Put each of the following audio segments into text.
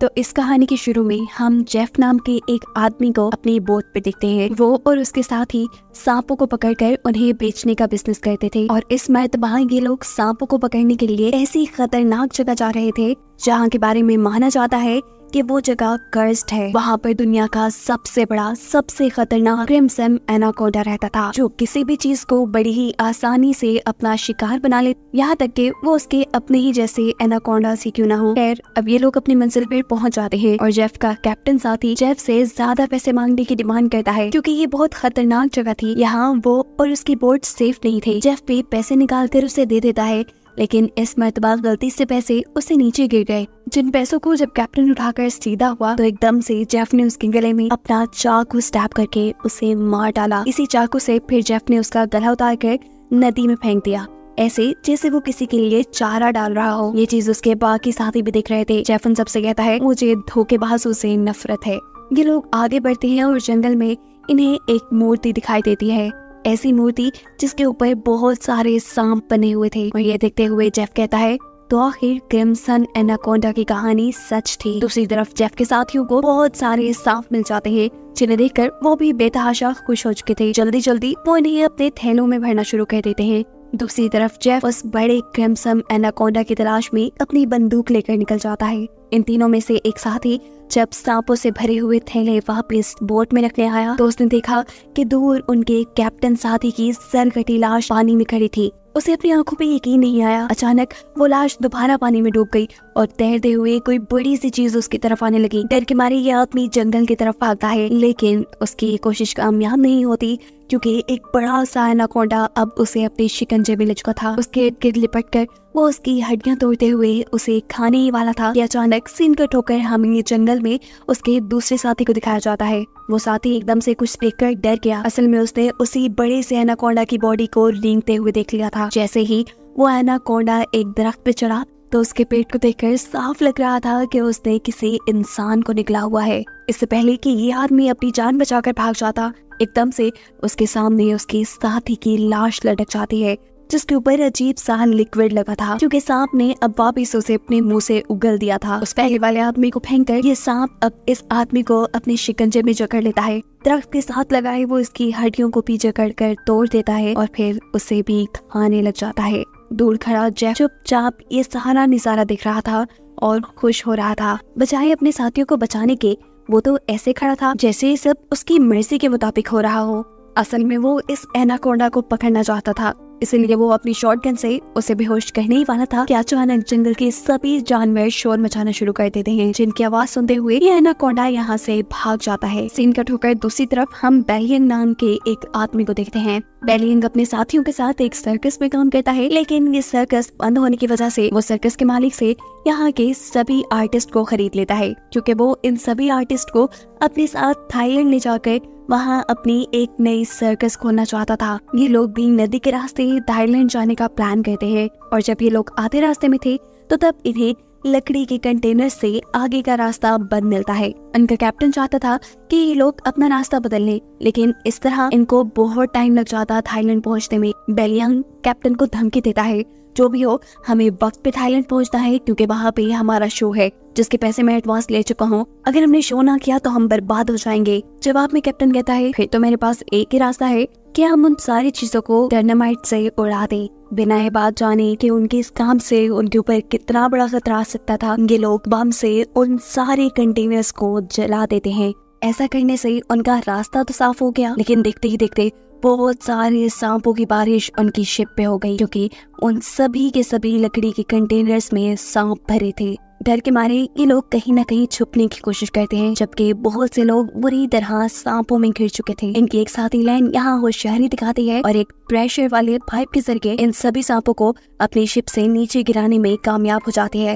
तो इस कहानी के शुरू में हम जेफ नाम के एक आदमी को अपनी बोट पे देखते हैं। वो और उसके साथ ही सांपों को पकड़कर उन्हें बेचने का बिजनेस करते थे और इस मर्तबा ये लोग सांपों को पकड़ने के लिए ऐसी खतरनाक जगह जा रहे थे जहाँ के बारे में माना जाता है कि वो जगह कर्स्ड है। वहाँ पर दुनिया का सबसे बड़ा सबसे खतरनाक क्रिम्सन एनाकोंडा रहता था, जो किसी भी चीज को बड़ी ही आसानी से अपना शिकार बना ले, यहाँ तक कि वो उसके अपने ही जैसे एनाकोंडा से क्यों ना हो। खैर, अब ये लोग अपनी मंजिल पर पहुँच जाते हैं और जेफ का कैप्टन साथी जेफ से ज्यादा पैसे मांगने की डिमांड करता है क्योंकि ये बहुत खतरनाक जगह थी। यहाँ वो और उसकी बोट सेफ नहीं थे। जेफ भी पैसे निकाल कर उसे दे देता है, लेकिन इस मर्तबा गलती से पैसे उससे नीचे गिर गए। जिन पैसों को जब कैप्टन उठाकर सीधा हुआ तो एकदम से जेफ ने उसके गले में अपना चाकू स्टैब करके उसे मार डाला। इसी चाकू से फिर जेफ ने उसका गला उतार कर नदी में फेंक दिया, ऐसे जैसे वो किसी के लिए चारा डाल रहा हो। ये चीज उसके बाकी साथी भी देख रहे थे। जेफ उन सबसे कहता है, मुझे धोखेबाजों से नफरत है। ये लोग आगे बढ़ते हैं और जंगल में इन्हें एक मूर्ति दिखाई देती है, ऐसी मूर्ति जिसके ऊपर बहुत सारे सांप बने हुए थे। और ये देखते हुए जेफ कहता है, तो आखिर क्रिम्सन एनाकोंडा की कहानी सच थी। दूसरी तरफ जेफ के साथियों को बहुत सारे सांप मिल जाते हैं, जिन्हें देखकर वो भी बेतहाशा खुश हो चुके थे। जल्दी जल्दी वो इन्हें अपने थैलों में भरना शुरू कर देते हैं। दूसरी तरफ जेफ उस बड़े क्रिम्सन एनाकोंडा की तलाश में अपनी बंदूक लेकर निकल जाता है। इन तीनों में से एक साथी जब सांपों से भरे हुए थैले वापस बोट में रखने आया तो उसने देखा कि दूर उनके कैप्टन साथी की सरकटी लाश पानी में खड़ी थी। उसे अपनी आंखों पे यकीन नहीं आया। अचानक वो लाश दोबारा पानी में डूब गई और तैरते हुए कोई बड़ी सी चीज उसकी तरफ आने लगी। डर के मारे ये आदमी जंगल की तरफ भागता है, लेकिन उसकी ये कोशिश कामयाब नहीं होती क्योंकि एक बड़ा सा एनाकोंडा अब उसे अपने शिकंजे में लिपटा था। उसके इर्द गिर्द लिपट कर वो उसकी हड्डियां तोड़ते हुए उसे खाने ही वाला था कि अचानक सीन कट होकर हमें ये जंगल में उसके दूसरे साथी को दिखाया जाता है। वो साथी एकदम से कुछ देखकर डर गया। असल में उसने उसी बड़े से एनाकोंडा की बॉडी को रेंगते हुए देख लिया था। जैसे ही वो एनाकोंडा एक दरख्त पे चढ़ा तो उसके पेट को देखकर साफ लग रहा था कि उसने किसी इंसान को निकला हुआ है। इससे पहले कि ये आदमी अपनी जान बचाकर भाग जाता, एकदम से उसके सामने उसके साथी की लाश लटक जाती है, जिसके ऊपर अजीब सा लिक्विड लगा था, क्योंकि सांप ने अब वापिस उसे अपने मुंह से उगल दिया था। उस पहले वाले आदमी को फेंककर ये सांप अब इस आदमी को अपने शिकंजे में जकड़ लेता है। दरख्त के साथ लगाए वो इसकी हड्डियों को भी जकड़ कर तोड़ देता है और फिर उसे भी खाने लग जाता है। दूर खड़ा जेफ चुपचाप ये सारा नजारा देख रहा था और खुश हो रहा था। बजाय अपने साथियों को बचाने के वो तो ऐसे खड़ा था जैसे सब उसकी मर्जी के मुताबिक हो रहा हो। असल में वो इस एनाकोंडा को पकड़ना चाहता था, इसलिए वो अपनी शॉटगन से उसे बेहोश करने ही वाला था कि अचानक जंगल के सभी जानवर शोर मचाना शुरू कर देते हैं, जिनकी आवाज सुनते हुए ये एनाकोंडा यहाँ से भाग जाता है। सीन कट होकर दूसरी तरफ हम बेलियंग नाम के एक आदमी को देखते हैं। बेलियंग अपने साथियों के साथ एक सर्कस में काम करता है, लेकिन ये सर्कस बंद होने की वजह से वो सर्कस के मालिक से यहाँ के सभी आर्टिस्ट को खरीद लेता है, क्योंकि वो इन सभी आर्टिस्ट को अपने साथ थाईलैंड ले जाकर वहाँ अपनी एक नई सर्कस खोलना चाहता था। ये लोग भी नदी के रास्ते थाईलैंड जाने का प्लान करते हैं और जब ये लोग आधे रास्ते में थे तो तब इन्हें लकड़ी के कंटेनर से आगे का रास्ता बंद मिलता है। उनका कैप्टन चाहता था कि ये लोग अपना रास्ता बदल लें, लेकिन इस तरह इनको बहुत टाइम लग जाता थाईलैंड पहुंचने में। बेलियंग कैप्टन को धमकी देता है, जो भी हो हमें वक्त पे थाईलैंड पहुंचना है, क्योंकि वहाँ पे हमारा शो है जिसके पैसे मैं एडवांस ले चुका हूँ। अगर हमने शो ना किया तो हम बर्बाद हो जाएंगे। जवाब में कैप्टन कहता है, फिर तो मेरे पास एक ही रास्ता है कि हम उन सारी चीजों को डायनामाइट से उड़ा दें, बिना ये बात जाने कि उनके इस काम से उनके ऊपर कितना बड़ा खतरा आ सकता था। ये लोग बम से उन सारे कंटेनर्स को जला देते हैं। ऐसा करने से उनका रास्ता तो साफ हो गया, लेकिन देखते ही देखते बहुत सारे सांपों की बारिश उनकी शिप पे हो गई, क्योंकि उन सभी के सभी लकड़ी के कंटेनर्स में सांप भरे थे। डर के मारे ये लोग कहीं न कहीं छुपने की कोशिश करते हैं, जबकि बहुत से लोग बुरी तरह सांपों में घिर चुके थे। इनकी एक साथी लाइन यहाँ होशियारी दिखाती है और एक प्रेशर वाले पाइप के जरिए इन सभी सांपों को अपनी शिप से नीचे गिराने में कामयाब हो जाती है।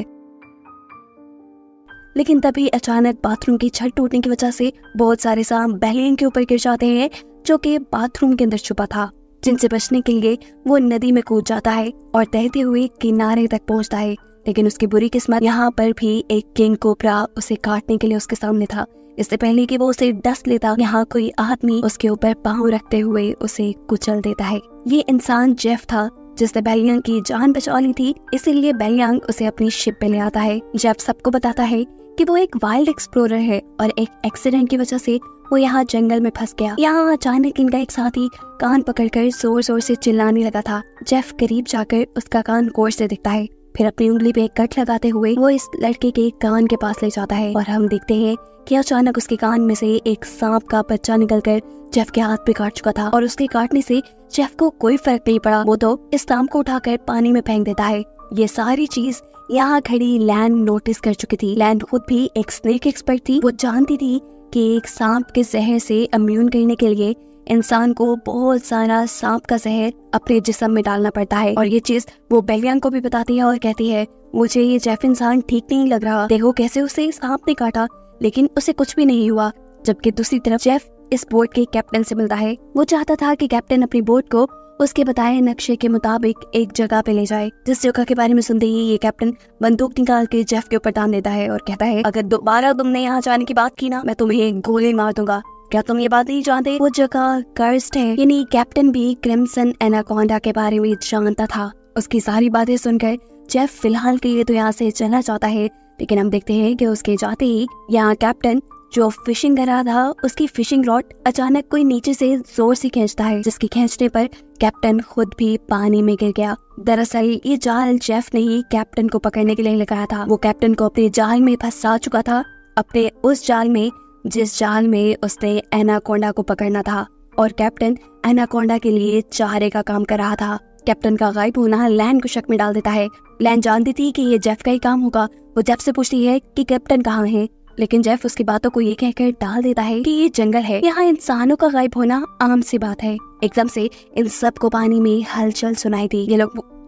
लेकिन तभी अचानक बाथरूम की छत टूटने की वजह से बहुत सारे सांप बेलियंग के ऊपर गिर जाते हैं, जो कि बाथरूम के अंदर छुपा था, जिनसे बचने के लिए वो नदी में कूद जाता है और तैरते हुए किनारे तक पहुंचता है। लेकिन उसकी बुरी किस्मत यहाँ पर भी एक किंग कोबरा उसे काटने के लिए उसके सामने था। इससे पहले कि वो उसे डस लेता, यहाँ कोई आदमी उसके ऊपर पाँव रखते हुए उसे कुचल देता है। ये इंसान जेफ था, जिसने बेलियंग की जान बचा ली थी, इसीलिए बेलियंग उसे अपनी शिप पे ले आता है। जेफ सबको बताता है कि वो एक वाइल्ड एक्सप्लोरर है और एक एक्सीडेंट की वजह से वो यहाँ जंगल में फंस गया। यहाँ अचानक इनका एक साथी कान पकड़कर जोर जोर से चिल्लाने लगा था। जेफ करीब जाकर उसका कान गौर से दिखता है, फिर अपनी उंगली पे कट लगाते हुए वो इस लड़के के कान के पास ले जाता है और हम देखते हैं कि अचानक उसके कान में से एक सांप का बच्चा निकलकर जेफ के हाथ पे काट चुका था और उसके काटने से जेफ को कोई फर्क नहीं पड़ा। वो तो इस सांप को उठाकर पानी में फेंक देता है। ये सारी चीज यहाँ खड़ी लैन नोटिस कर चुकी थी। लैन खुद भी एक स्नेक एक्सपर्ट थी। वो जानती थी कि एक सांप के जहर से इम्यून करने के लिए इंसान को बहुत सारा सांप का जहर अपने जिस्म में डालना पड़ता है और ये चीज वो बेलियांग को भी बताती है और कहती है, मुझे ये जेफ इंसान ठीक नहीं लग रहा। देखो कैसे उसे सांप ने काटा लेकिन उसे कुछ भी नहीं हुआ। जबकि दूसरी तरफ जेफ इस बोट के कैप्टन से मिलता है। वो चाहता था कि कैप्टन अपनी बोट को उसके बताए नक्शे के मुताबिक एक जगह पे ले जाए। जिस जगह के बारे में सुनते ही ये कैप्टन बंदूक निकाल के जेफ के ऊपर तान देता है और कहता है, अगर दोबारा तुमने यहाँ जाने की बात की ना, मैं तुम्हें गोली मार दूंगा। क्या तुम ये बात नहीं जानते? वो जगह कर्स्ड है। यानी कैप्टन भी क्रिम्सन एनाकोंडा के बारे में जानता था। उसकी सारी बातें सुनकर जेफ फिलहाल के लिए तो यहाँ से चलना चाहता है, लेकिन हम देखते हैं कि उसके जाते ही यहाँ कैप्टन जो फिशिंग कर रहा था उसकी फिशिंग रॉड अचानक कोई नीचे से जोर से खींचता है, जिसके खींचने पर कैप्टन खुद भी पानी में गिर गया। दरअसल ये जाल जेफ ने ही कैप्टन को पकड़ने के लिए लगाया था। वो कैप्टन को अपने जाल में फंसा चुका था, अपने उस जाल में जिस जाल में उसने एनाकोंडा को पकड़ना था, और कैप्टन एनाकोंडा के लिए चारे का काम कर रहा था। कैप्टन का गायब होना लैन को शक में डाल देता है। लैन जानती थी कि ये जेफ का ही काम होगा। वो जेफ से पूछती है कि कैप्टन कहाँ है, लेकिन जेफ उसकी बातों को ये कहकर डाल देता है कि ये जंगल है, यहाँ इंसानों का गायब होना आम सी बात है। एकदम से इन सब को पानी में हलचल सुनाई दी।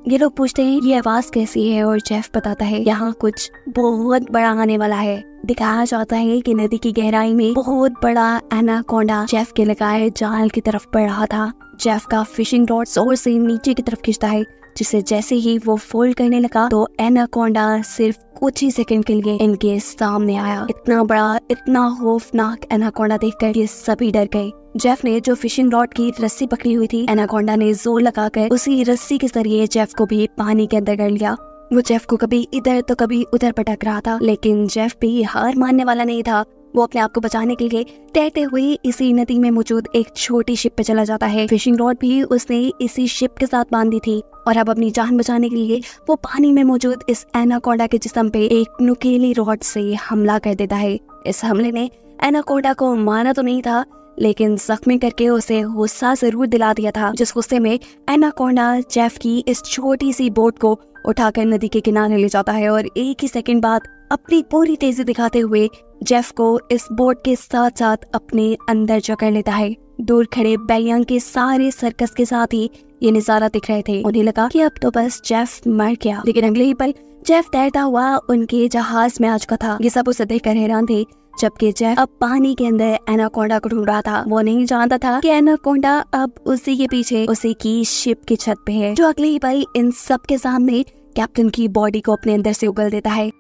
ये लोग पूछते हैं ये आवाज कैसी है, और जेफ बताता है यहाँ कुछ बहुत बड़ा आने वाला है। दिखाया जाता है कि नदी की गहराई में बहुत बड़ा एनाकोंडा जेफ के लगाए जाल की तरफ बढ़ रहा था। जेफ का फिशिंग रॉड जोर से नीचे की तरफ खींचता है, जिसे जैसे ही वो फोल्ड करने लगा तो एनाकोंडा सिर्फ कुछ ही सेकंड के लिए इनके सामने आया। इतना बड़ा, इतना खौफनाक एनाकोंडा देखकर ये सभी डर गए। जेफ ने जो फिशिंग रॉड की रस्सी पकड़ी हुई थी, एनाकोंडा ने जोर लगाकर उसी रस्सी के जरिए जेफ को भी पानी के अंदर कर लिया। वो जेफ को कभी इधर तो कभी उधर पटक रहा था, लेकिन जेफ भी हार मानने वाला नहीं था। वो अपने आप को बचाने के लिए तैरते हुए इसी नदी में मौजूद एक छोटी शिप पे चला जाता है। फिशिंग रॉड भी उसने इसी शिप के साथ बांधी थी और अब अपनी जान बचाने के लिए वो पानी में मौजूद इस एनाकोंडा के जिस्म पे एक नुकीली रॉड से हमला कर देता है। इस हमले ने एनाकोंडा को मारा तो नहीं था, लेकिन जख्मी करके उसे गुस्सा जरूर दिला दिया था, जिस गुस्से में एनाकोंडा जेफ की इस छोटी सी बोट को उठाकर नदी के किनारे ले जाता है और एक ही सेकंड बाद अपनी पूरी तेजी दिखाते हुए जेफ को इस बोट के साथ साथ अपने अंदर जकड़ लेता है। दूर खड़े बेलियांग के सारे सर्कस के साथ ही ये नजारा दिख रहे थे। उन्हें लगा कि अब तो बस जेफ मर गया, लेकिन अगले ही पल जेफ तैरता हुआ उनके जहाज में आ चुका था। ये सब उसे देखकर हैरान थे, जबकि जेफ अब पानी के अंदर एनाकोंडा को ढूंढ रहा था। वो नहीं जानता था कि एनाकोंडा अब उसी के पीछे उसी की शिप की छत पे है, जो अगले ही पल इन सब के सामने कैप्टन की बॉडी को अपने अंदर से उगल देता है।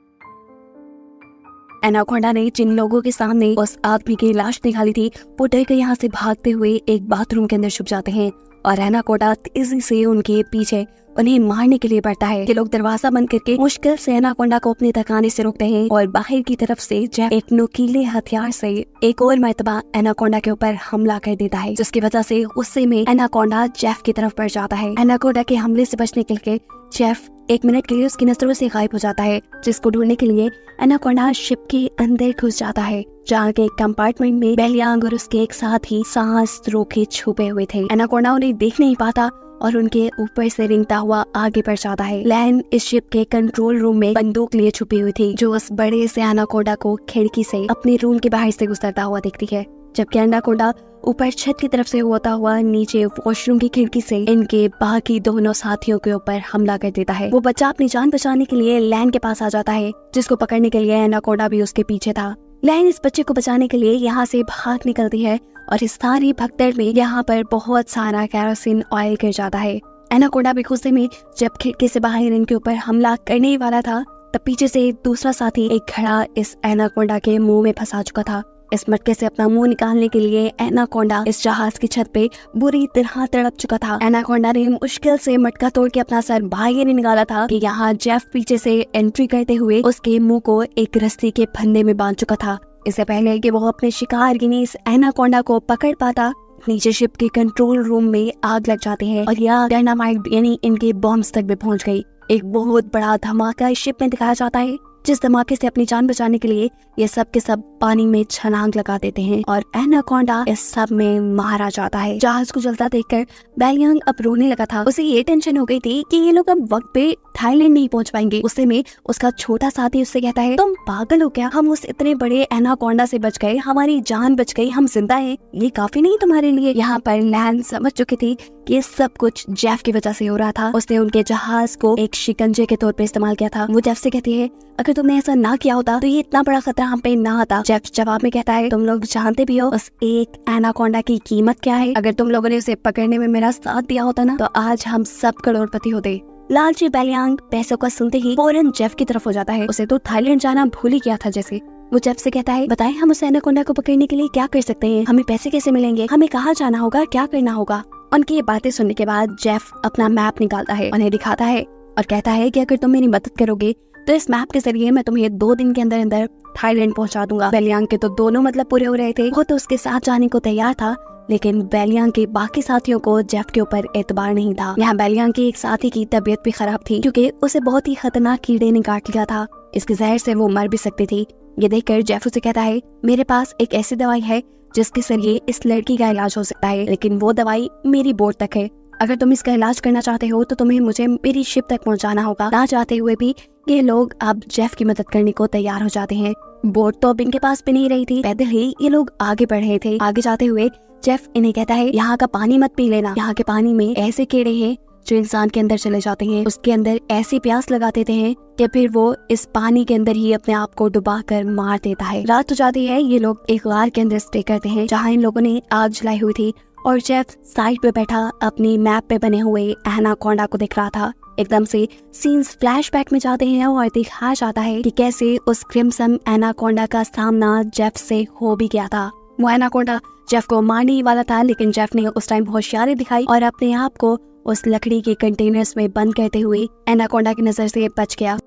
एनाकोंडा ने जिन लोगों के सामने उस आदमी की लाश निकाली थी, वो डर के यहाँ से भागते हुए एक बाथरूम के अंदर छुप जाते हैं और एनाकोंडा तेजी से उनके पीछे उन्हें मारने के लिए बढ़ता है। ये लोग दरवाजा बंद करके मुश्किल से एनाकोंडा को अपने तक आने से रोकते हैं और बाहर की तरफ से जेफ एक नुकीले हथियार से एक और मर्तबा एनाकोंडा के ऊपर हमला कर देता है, जिसकी वजह से गुस्से में एनाकोंडा जेफ की तरफ बढ़ जाता है। एनाकोंडा के हमले से बचने के लिए जेफ एक मिनट के लिए उसकी नजरों से गायब हो जाता है, जिसको ढूंढने के लिए एनाकोंडा शिप के अंदर घुस जाता है, जहाँ के कंपार्टमेंट में बेलियांग और उसके एक साथ ही सांस रोके छुपे हुए थे। एनाकोंडा उन्हें देख नहीं पाता और उनके ऊपर से रिंगता हुआ आगे बढ़ जाता है। लैन इस शिप के कंट्रोल रूम में बंदूक लिए छुपी हुई थी, जो उस बड़े से एनाकोंडा को खिड़की से अपने रूम के बाहर से गुजरता हुआ दिखती है, जबकि एनाकोंडा ऊपर छत की तरफ से होता हुआ नीचे वॉशरूम की खिड़की से इनके बाकी दोनों साथियों के ऊपर हमला कर देता है। वो बच्चा अपनी जान बचाने के लिए लैन के पास आ जाता है, जिसको पकड़ने के लिए एनाकोंडा भी उसके पीछे था। लैन इस बच्चे को बचाने के लिए यहाँ से भाग निकलती है और इस सारी भगदड़ में यहाँ पर बहुत सारा केरोसिन ऑयल गिर जाता है। एनाकोंडा भी गुस्से में जब खिड़की से बाहर इनके ऊपर हमला करने ही वाला था, तब पीछे से दूसरा साथी एक घड़ा इस एनाकोंडा के मुंह में फंसा चुका था। इस मटके से अपना मुंह निकालने के लिए एनाकोंडा इस जहाज की छत पे बुरी तरह तड़प चुका था। एनाकोंडा ने मुश्किल से मटका तोड़ के अपना सर बाहर निकाला था कि यहाँ जेफ पीछे से एंट्री करते हुए उसके मुंह को एक रस्सी के फंदे में बांध चुका था। इससे पहले कि वो अपने शिकार यानी इस एनाकोंडा को पकड़ पाता, नीचे शिप के कंट्रोल रूम में आग लग जाती है और यह डायनामाइट यानी इनके बॉम्ब्स तक भी पहुंच गई। एक बहुत बड़ा धमाका इस शिप में दिखाया जाता है, जिस धमाके से अपनी जान बचाने के लिए ये सब के सब पानी में छलांग लगा देते हैं और एनाकोंडा इस सब में मारा जाता है। जहाज को जलता देखकर बेलियांग अब रोने लगा था। उसे ये टेंशन हो गई थी कि ये लोग अब वक्त पे थाईलैंड नहीं पहुंच पाएंगे। उससे में उसका छोटा साथी उससे कहता है, तुम पागल हो क्या? हम उस इतने बड़े एनाकोंडा से बच गए, हमारी जान बच गई, हम जिंदा हैं, ये काफी नहीं तुम्हारे लिए? यहाँ पर लैन समझ चुकी थी कि सब कुछ जेफ की वजह से हो रहा था। उसने उनके जहाज को एक शिकंजे के तौर पे इस्तेमाल किया था। वो जेफ से कहती है, अगर तुमने ऐसा ना किया होता तो ये इतना बड़ा खतरा हम पे ना आता। जेफ जवाब में कहता है, तुम लोग जानते भी हो उस एक एनाकोंडा की कीमत क्या है? अगर तुम लोगों ने उसे पकड़ने में मेरा साथ दिया होता ना, तो आज हम सब करोड़पति होते। लालची बेलियांग पैसों का सुनते ही फौरन जेफ की तरफ हो जाता है। उसे तो थाईलैंड जाना भूल ही गया था जैसे। वो जेफ से कहता है, बताएं हम उस एनाकोंडा को पकड़ने के लिए क्या कर सकते हैं? हमें पैसे कैसे मिलेंगे? हमें कहाँ जाना होगा? क्या करना होगा? उनकी ये बातें सुनने के बाद जेफ अपना मैप निकालता है, उन्हें दिखाता है और कहता है कि अगर तुम मेरी मदद करोगे तो इस मैप के जरिए मैं तुम्हें 2 दिन के अंदर अंदर थाईलैंड पहुंचा दूंगा। बेलियांग के तो दोनों मतलब पूरे हो रहे थे। वो तो उसके साथ जाने को तैयार था, लेकिन बेलियांग के बाकी साथियों को जेफ के ऊपर एतबार नहीं था। यहाँ बेलियांग के एक साथी की तबीयत भी खराब थी क्योंकि उसे बहुत ही खतरनाक कीड़े ने काट लिया था। इसके जहर से वो मर भी सकती थी। ये देखकर जेफ उसे कहता है, मेरे पास एक ऐसी दवाई है जिसके जरिए इस लड़की का इलाज हो सकता है, लेकिन वो दवाई मेरी बोट तक है। अगर तुम इसका इलाज करना चाहते हो तो तुम्हें मुझे मेरी शिप तक पहुंचाना होगा। ना चाहते हुए भी ये लोग अब जेफ की मदद करने को तैयार हो जाते हैं। बोट तो अब इनके पास भी नहीं रही थी, पैदल ही ये लोग आगे बढ़ रहे थे। आगे जाते हुए जेफ इन्हें कहता है, यहाँ का पानी मत पी लेना, यहाँ के पानी में ऐसे कीड़े हैं जो इंसान के अंदर चले जाते हैं, उसके अंदर ऐसी प्यास लगा देते हैं कि फिर वो इस पानी के अंदर ही अपने आप को डुबा कर मार देता है। रात हो जाती है, ये लोग एक गार के अंदर स्टे करते हैं जहाँ इन लोगों ने आग जलाई हुई थी और जेफ साइड पे बैठा अपनी मैप पे बने हुए एनाकोंडा को दिख रहा था। एकदम से सीन्स फ्लैशबैक में जाते हैं और दिखाया जाता है कि कैसे उस क्रिम्सन एनाकोंडा का सामना जेफ से हो भी गया था। वो एनाकोंडा जेफ को मारने ही वाला था, लेकिन जेफ ने उस टाइम होशियारी दिखाई और अपने आप को उस लकड़ी के कंटेनर्स में बंद करते हुए एनाकोंडा की नजर से बच गया।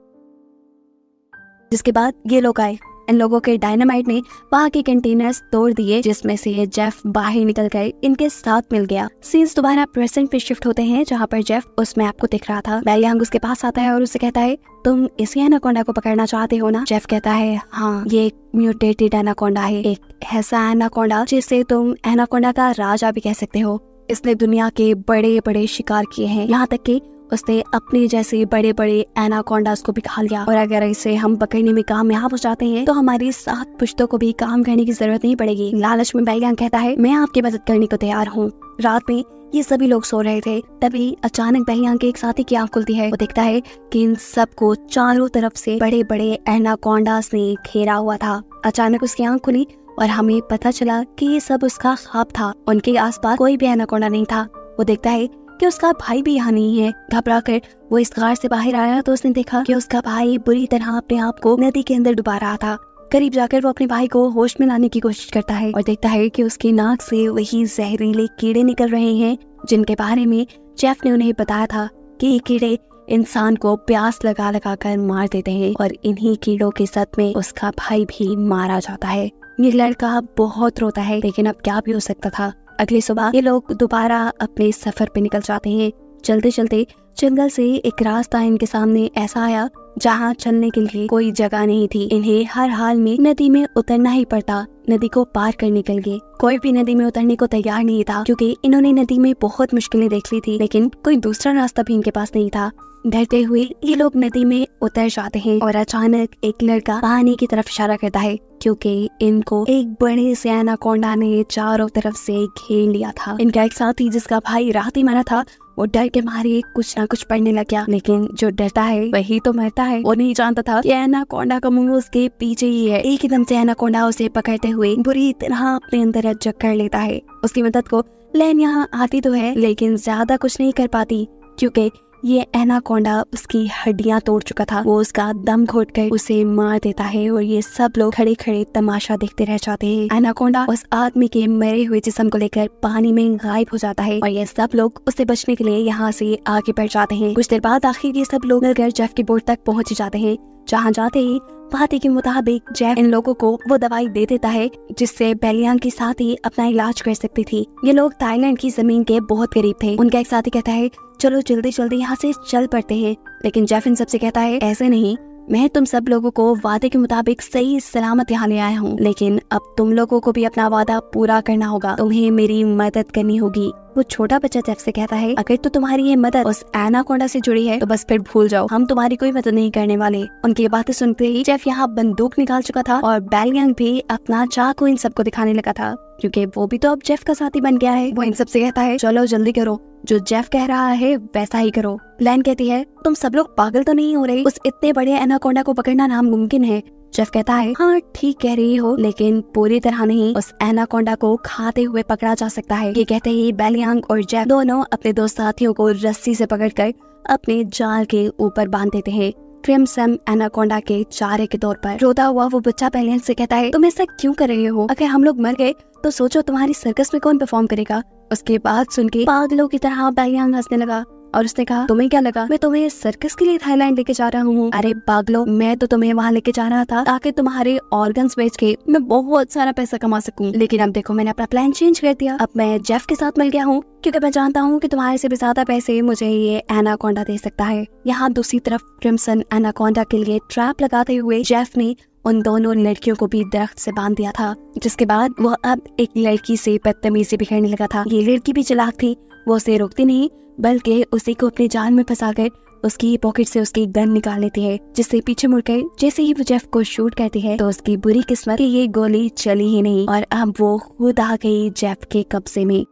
जिसके बाद ये लोग आए। इन लोगों के डायनामाइट ने वहाँ के कंटेनर्स तोड़ दिए, जिसमें से जेफ बाहर निकल कर इनके साथ मिल गया। सीन्स दोबारा प्रेजेंट पे शिफ्ट होते हैं जहाँ पर जेफ उस मैप को दिख रहा था। बेलियांग उसके पास आता है और उसे कहता है, तुम इसी एनाकोंडा को पकड़ना चाहते हो ना? जेफ कहता है, हाँ, ये एक म्यूटेटेड एनाकोंडा है, एक ऐसा एनाकोंडा जिसे तुम एनाकोंडा का राजा भी कह सकते हो। इसने दुनिया के बड़े बड़े शिकार किए हैं, यहाँ तक कि उसने अपने जैसे बड़े बड़े एनाकोंडास को भी खा लिया। और अगर इसे हम पकड़ने में कामयाब हो जाते हैं तो हमारी 7 पुश्तों को भी काम करने की जरूरत नहीं पड़ेगी। लालच में बेलियांग कहता है, मैं आपकी मदद करने को तैयार हूँ। रात में ये सभी लोग सो रहे थे, तभी अचानक बेलियांग के एक साथी की आँख खुलती है। वो देखता है कि इन सबको चारों तरफ से बड़े बड़े एनाकोंडास ने घेरा हुआ था। अचानक उसकी आँख खुली और हमें पता चला कि ये सब उसका ख्वाब था। उनके आसपास कोई भी एनाकोंडा नहीं था। वो देखता है कि उसका भाई भी यहाँ नहीं है। घबराकर वो इस गार से बाहर आया तो उसने देखा कि उसका भाई बुरी तरह अपने आप को नदी के अंदर डुबा रहा था। करीब जाकर वो अपने भाई को होश में लाने की कोशिश करता है और देखता है कि उसकी नाक से वही जहरीले कीड़े निकल रहे हैं जिनके बारे में जेफ ने उन्हें बताया था कि ये कीड़े इंसान को प्यास लगा लगा कर मार देते हैं और इन्हीं कीड़ों के सद में उसका भाई भी मारा जाता है। ये लड़का बहुत रोता है, लेकिन अब क्या भी हो सकता था। अगली सुबह ये लोग दोबारा अपने सफर पे निकल जाते हैं। चलते चलते जंगल से एक रास्ता इनके सामने ऐसा आया जहाँ चलने के लिए कोई जगह नहीं थी। इन्हें हर हाल में नदी में उतरना ही पड़ता नदी को पार करने के लिए। कोई भी नदी में उतरने को तैयार नहीं था क्योंकि इन्होंने नदी में बहुत मुश्किलें देख ली थी, लेकिन कोई दूसरा रास्ता भी इनके पास नहीं था। डरते हुए ये लोग नदी में उतर जाते हैं और अचानक एक लड़का पानी की तरफ इशारा करता है क्योंकि इनको एक बड़े से एनाकोंडा ने चारों तरफ से घेर लिया था। इनका एक साथी जिसका भाई रात ही मरा था, वो डर के मारे कुछ ना कुछ पढ़ने लग गया, लेकिन जो डरता है वही तो मरता है। वो नहीं जानता था कि एनाकोंडा का मुंह उसके पीछे ही है। एक एकदम से एनाकोंडा उसे पकड़ते हुए बुरी तरह अपने अंदर जकड़ कर लेता है। उसकी मदद को लैन यहाँ आती तो है, लेकिन ज्यादा कुछ नहीं कर पाती क्योंकि ये एनाकोंडा उसकी हड्डियां तोड़ चुका था। वो उसका दम घोटकर उसे मार देता है और ये सब लोग खड़े खड़े तमाशा देखते रह जाते हैं। एनाकोंडा उस आदमी के मरे हुए जिस्म को लेकर पानी में गायब हो जाता है और ये सब लोग उससे बचने के लिए यहाँ से आगे बढ़ जाते हैं। कुछ देर बाद आखिर ये सब लोग मिलकर जेफ की बोट तक पहुँच जाते हैं। जहाँ जाते ही वादे के मुताबिक जेफ इन लोगों को वो दवाई दे देता है जिससे बेलियांग के साथ ही अपना इलाज कर सकती थी। ये लोग थाईलैंड की जमीन के बहुत करीब थे। उनका एक साथी कहता है चलो जल्दी जल्दी यहाँ से चल पड़ते हैं, लेकिन जेफ इन सबसे कहता है ऐसे नहीं, मैं तुम सब लोगों को वादे के मुताबिक सही सलामत यहाँ ले आया हूँ, लेकिन अब तुम लोगों को भी अपना वादा पूरा करना होगा, तुम्हें मेरी मदद करनी होगी। वो छोटा बच्चा जेफ से कहता है अगर तो तुम्हारी ये मदद उस एनाकोंडा से जुड़ी है तो बस फिर भूल जाओ, हम तुम्हारी कोई मदद नहीं करने वाले। उनकी ये बातें सुनते ही जेफ यहाँ बंदूक निकाल चुका था और बेलियांग भी अपना चाकू इन सबको दिखाने लगा था, क्योंकि वो भी तो अब जेफ का साथी बन गया है। वो इन सबसे कहता है चलो जल्दी करो, जो जेफ कह रहा है वैसा ही करो। लैन कहती है तुम सब लोग पागल तो नहीं हो रहे, उस इतने बड़े एनाकोंडा को पकड़ना नामुमकिन है। जेफ कहता है हाँ ठीक कह रही हो, लेकिन पूरी तरह नहीं, उस एनाकोंडा को खाते हुए पकड़ा जा सकता है। ये कहते ही बेलियांग और जेफ दोनों अपने दो साथियों को रस्सी से पकड़कर अपने जाल के ऊपर बांध देते हैं। क्रिम्सन एनाकोंडा के चारे के तौर पर रोता हुआ वो बच्चा बेलियांग से कहता है तुम ऐसा क्यों कर रहे हो, अगर हम लोग मर गए तो सोचो तुम्हारी सर्कस में कौन परफॉर्म करेगा। उसके बाद सुन के पागलों की तरह बेलियांग हंसने लगा और उसने कहा तुम्हें क्या लगा मैं तुम्हें सर्कस के लिए थाईलैंड लेके जा रहा हूँ? अरे पागलो, मैं तो तुम्हें वहाँ लेके जा रहा था ताकि तुम्हारे ऑर्गन्स बेच के मैं बहुत सारा पैसा कमा सकूं, लेकिन अब देखो मैंने अपना प्लान चेंज कर दिया। अब मैं जेफ के साथ मिल गया हूँ क्योंकि मैं जानता हूँ कि तुम्हारे से भी ज्यादा पैसे मुझे ये एनाकोंडा दे सकता है। यहाँ दूसरी तरफ क्रिम्सन एनाकोंडा के लिए ट्रैप लगाते हुए जेफ ने उन दोनों लड़कियों को भी दरख्त से बांध दिया था, जिसके बाद वो अब एक लड़की से बदतमीजी भी करने लगा था। ये लड़की भी चालाक थी, वो उसे रोकती नहीं बल्कि उसी को अपने जाल में फंसाकर उसकी पॉकेट से उसकी गन निकाल लेती है, जिससे पीछे मुड़कर जैसे ही वो जेफ को शूट करती है तो उसकी बुरी किस्मत कि ये गोली चली ही नहीं और अब वो खुद आ गई जेफ के कब्जे में।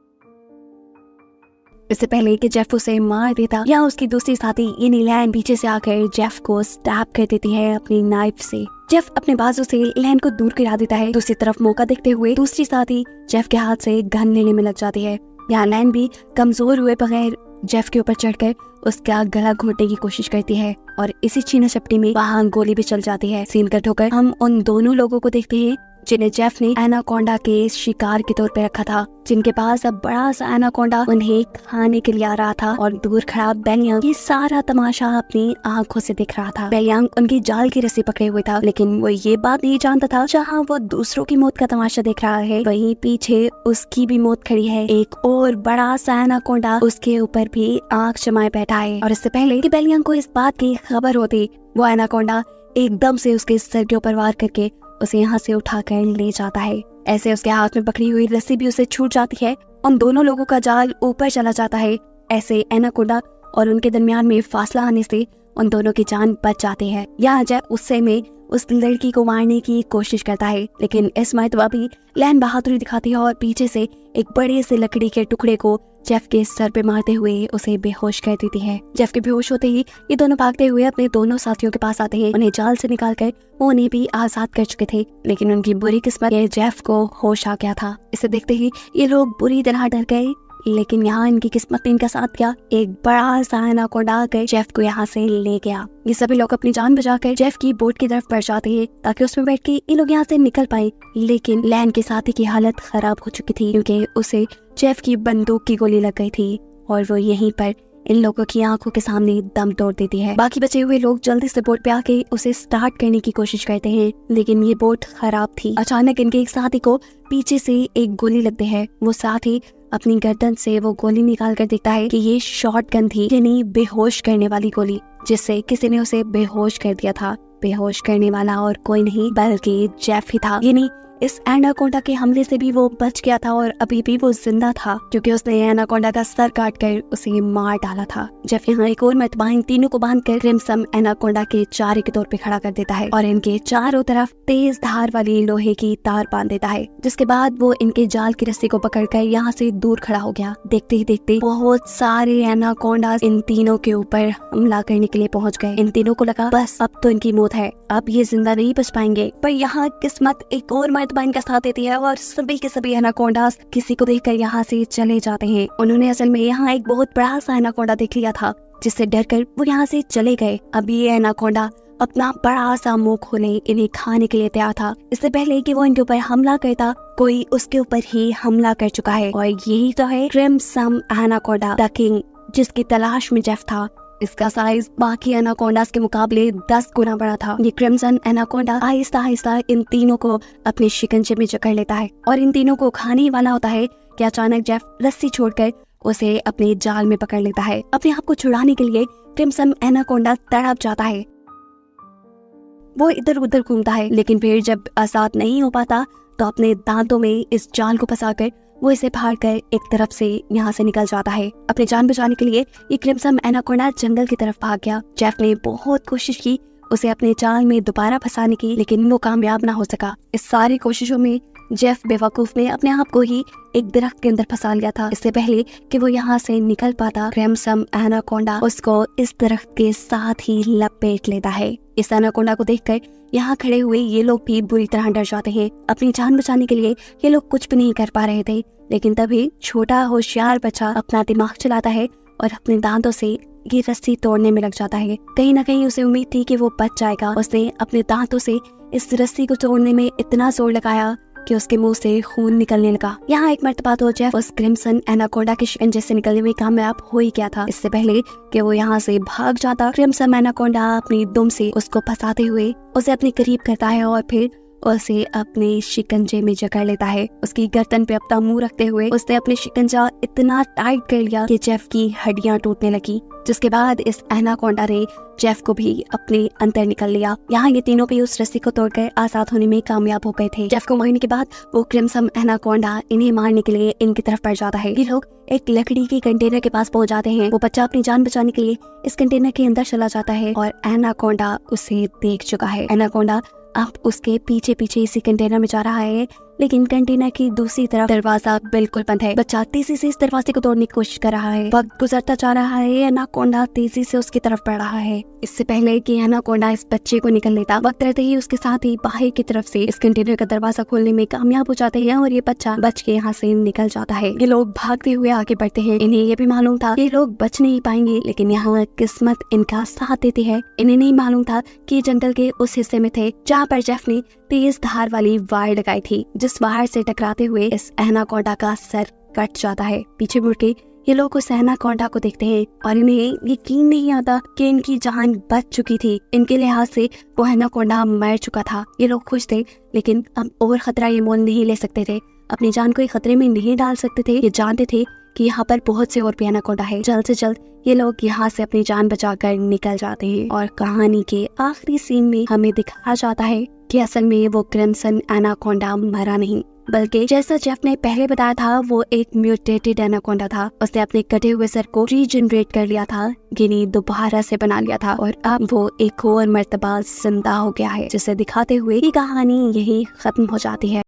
इससे पहले कि जेफ उसे मार देता या उसकी दूसरी साथी यानी लैन पीछे से आकर जेफ को स्टैब कर देती है अपनी नाइफ से। जेफ अपने बाजू से लैन को दूर गिरा देता है। दूसरी तरफ मौका देखते हुए दूसरी साथी जेफ के हाथ से गन लेने में लग जाती है। यहाँ लैन भी कमजोर हुए बगैर जेफ के ऊपर चढ़कर उसका गला घोटने की कोशिश करती है और इसी छीना झपटी में वहाँ गोली भी चल जाती है। सीन कट होकर हम उन दोनों लोगों को देखते हैं जिन्हें जेफ ने एनाकोंडा के शिकार के तौर पे रखा था, जिनके पास अब बड़ा सा एनाकोंडा उन्हें खाने के लिए आ रहा था और दूर खड़ा बेलियांग ये सारा तमाशा अपनी आंखों से देख रहा था। बेलियांग उनकी जाल की रस्सी पकड़े हुए था, लेकिन वो ये बात नहीं जानता था जहाँ वो दूसरों की मौत का तमाशा देख रहा है वहीं पीछे उसकी भी मौत खड़ी है। एक और बड़ा सा एनाकोंडा उसके ऊपर भी आंख जमाए बैठा है और इससे पहले कि बेलियांग को इस बात की खबर होती, वो एनाकोंडा एकदम से उसके सर के ऊपर वार करके उसे यहाँ से उठाकर ले जाता है। ऐसे उसके हाथ में पकड़ी हुई रस्सी भी उसे छूट जाती है। उन दोनों लोगों का जाल ऊपर चला जाता है। ऐसे एनाकोंडा और उनके दरमियान में फासला आने से उन दोनों की जान बच जाती है। यहाँ जेफ उससे में उस लड़की को मारने की कोशिश करता है, लेकिन इस मरतबा भी लैन बहादुरी दिखाती है और पीछे से एक बड़े से लकड़ी के टुकड़े को जेफ के सर पे मारते हुए उसे बेहोश कर देती है। जेफ के बेहोश होते ही ये दोनों भागते हुए अपने दोनों साथियों के पास आते हैं। उन्हें जाल से निकालकर वो उन्हें भी आजाद कर चुके थे, लेकिन उनकी बुरी किस्मत ये जेफ को होश आ गया था। इसे देखते ही ये लोग बुरी तरह डर गए, लेकिन यहाँ इनकी किस्मत ने इनका साथ दिया। एक बड़ा सा एनाकोंडा आकर जेफ को यहाँ से ले गया। ये सभी लोग अपनी जान बचाकर जेफ की बोट की तरफ बढ़ जाते हैं ताकि उसमें बैठ के ये लोग यहाँ से निकल पाए, लेकिन लैन के साथी की हालत खराब हो चुकी थी क्योंकि उसे जेफ की बंदूक की गोली लग गई थी और वो यहीं पर इन लोगों की आंखों के सामने दम तोड़ देती है। बाकी बचे हुए लोग जल्दी से बोट पे आके उसे स्टार्ट करने की कोशिश करते हैं, लेकिन ये बोट खराब थी। अचानक इनके एक साथी को पीछे से एक गोली लगती है। वो साथी अपनी गर्दन से वो गोली निकाल कर देखता है कि ये शॉटगन थी, यानी बेहोश करने वाली गोली, जिससे किसी ने उसे बेहोश कर दिया था। बेहोश करने वाला और कोई नहीं बल्कि जेफ ही था, यानी इस एनाकोंडा के हमले से भी वो बच गया था और अभी भी वो जिंदा था क्योंकि उसने एनाकोंडा का सर काट कर उसे मार डाला था। जेफ यहाँ एक और मरतबा इन तीनों को बांधकर क्रिम्सन एनाकोंडा के चारे के तौर पे खड़ा कर देता है और इनके चारों तरफ तेज धार वाली लोहे की तार बांध देता है, जिसके बाद वो इनके जाल की रस्सी को पकड़कर यहाँ से दूर खड़ा हो गया। देखते ही देखते बहुत सारे एनाकोंडा इन तीनों के ऊपर हमला करने के लिए पहुँच गए। इन तीनों को लगा बस अब तो इनकी मौत है, अब ये जिंदा नहीं बच पाएंगे। पर यहाँ किस्मत एक और मर्तबा इनका साथ देती है और सभी के सभी एनाकोंडास किसी को देखकर यहाँ से चले जाते हैं। उन्होंने असल में यहाँ एक बहुत बड़ा सा एनाकोंडा देख लिया था, जिससे डरकर वो यहाँ से चले गए। अब ये एनाकोंडा अपना बड़ा सा मुंह खोले इन्हें खाने के लिए तैयार था। इससे पहले कि वो इनके ऊपर हमला करता, कोई उसके ऊपर ही हमला कर चुका है और यही तो है क्रिम्सन एनाकोंडा द किंग, जिसकी तलाश में जेफ था। इसका साइज बाकी एनाकोंडास के मुकाबले 10 गुना बड़ा था। ये क्रिम्सन एनाकोंडा आहिस्ता आहिस्ता इन तीनों को अपने शिकंजे में जकड़ लेता है और इन तीनों को खाने वाला होता है कि अचानक जेफ रस्सी छोड़कर उसे अपने जाल में पकड़ लेता है। अपने आप को छुड़ाने के लिए क्रिम्सन एनाकोंडा तड़प जाता है। वो इधर उधर घूमता है, लेकिन फिर जब आजाद नहीं हो पाता तो अपने दांतों में इस जाल को फंसाकर वो इसे फाड़ कर एक तरफ से यहाँ से निकल जाता है। अपनी जान बचाने के लिए ये क्रिम्सन एनाकोंडा जंगल की तरफ भाग गया। जेफ ने बहुत कोशिश की उसे अपने जाल में दोबारा फंसाने की, लेकिन वो कामयाब ना हो सका। इस सारी कोशिशों में जेफ बेवकूफ ने अपने आप को ही एक दरख्त के अंदर फंसा लिया था। इससे पहले कि वो यहाँ से निकल पाता, क्रिम्सन एनाकोंडा उसको इस दरख्त के साथ ही लपेट लेता है। इस एनाकोंडा को देखकर यहाँ खड़े हुए ये लोग भी बुरी तरह डर जाते हैं। अपनी जान बचाने के लिए ये लोग कुछ भी नहीं कर पा रहे थे, लेकिन तभी छोटा होशियार बच्चा अपना दिमाग चलाता है और अपने दांतों से ये रस्सी तोड़ने में लग जाता है। कहीं ना कहीं उसे उम्मीद थी कि वो बच जाएगा। उसने अपने दांतों से इस रस्सी को तोड़ने में इतना जोर लगाया कि उसके मुंह से खून निकलने लगा। यहाँ एक मर्तबा तो जेफ उस क्रिम्सन एनाकोंडा के शिकंजे से निकलने में कामयाब हो ही गया था। इससे पहले कि वो यहाँ से भाग जाता, क्रिम्सन एनाकोंडा अपनी दुम से उसको फंसाते हुए उसे अपने करीब करता है और फिर उसे अपने शिकंजे में जकड़ लेता है। उसकी गर्दन पे अपना मुंह रखते हुए उसने अपने शिकंजा इतना टाइट कर लिया कि जेफ की हड्डियां टूटने लगी, जिसके बाद इस एनाकोंडा ने जेफ को भी अपने अंदर निकल लिया। यहाँ ये तीनों भी उस रस्सी को तोड़कर आजाद होने में कामयाब हो गए थे। जेफ को मारने के बाद वो क्रिम्सन एनाकोंडा इन्हें मारने के लिए इनकी तरफ पड़ जाता है। ये लोग एक लकड़ी के कंटेनर के पास पहुंच जाते हैं। वो बच्चा अपनी जान बचाने के लिए इस कंटेनर के अंदर चला जाता है और एनाकोंडा उसे देख चुका है। एनाकोंडा अब उसके पीछे पीछे इसी कंटेनर में जा रहा है, लेकिन कंटेनर की दूसरी तरफ दरवाजा बिल्कुल बंद है। बच्चा तेजी से इस दरवाजे को तोड़ने की कोशिश कर रहा है। वक्त गुजरता जा रहा है, एनाकोंडा तेजी से उसकी तरफ बढ़ रहा है। इससे पहले कि एनाकोंडा इस बच्चे को निकल लेता, वक्त रहते ही उसके साथ ही बाहर की तरफ से इस कंटेनर का दरवाजा खोलने में कामयाब हो जाते हैं और ये बच्चा बच के यहाँ से निकल जाता है। ये लोग भागते हुए आगे बढ़ते हैं। इन्हें ये भी मालूम था ये लोग बच नहीं पाएंगे, लेकिन यहाँ किस्मत इनका साथ देती है। इन्हें नहीं मालूम था कि जंगल के उस हिस्से में थे जहाँ पर जेफ ने तेज धार वाली वायर लगाई थी, जिस वायर से टकराते हुए इस एनाकोंडा का सर कट जाता है। पीछे मुड़ के ये लोग उस एनाकोंडा को देखते हैं और इन्हें यकीन नहीं आता कि इनकी जान बच चुकी थी। इनके लिहाज से वो एनाकोंडा मर चुका था। ये लोग खुश थे, लेकिन अब और खतरा ये मोल नहीं ले सकते थे। अपनी जान को खतरे में नहीं डाल सकते थे। ये जानते थे कि यहाँ पर बहुत से और भी एनाकोंडा है। जल्द से जल्द ये लोग यहाँ से अपनी जान बचाकर निकल जाते हैं और कहानी के आखिरी सीन में हमें दिखाया जाता है कि असल में वो क्रिम्सन एनाकोंडा मरा नहीं, बल्कि जैसा जेफ ने पहले बताया था वो एक म्यूटेटेड एनाकोंडा था। उसने अपने कटे हुए सर को रीजनरेट कर लिया था, गिनी दोबारा से बना लिया था और अब वो एक और मर्तबा जिंदा हो गया है, जिसे दिखाते हुए ये कहानी यही खत्म हो जाती है।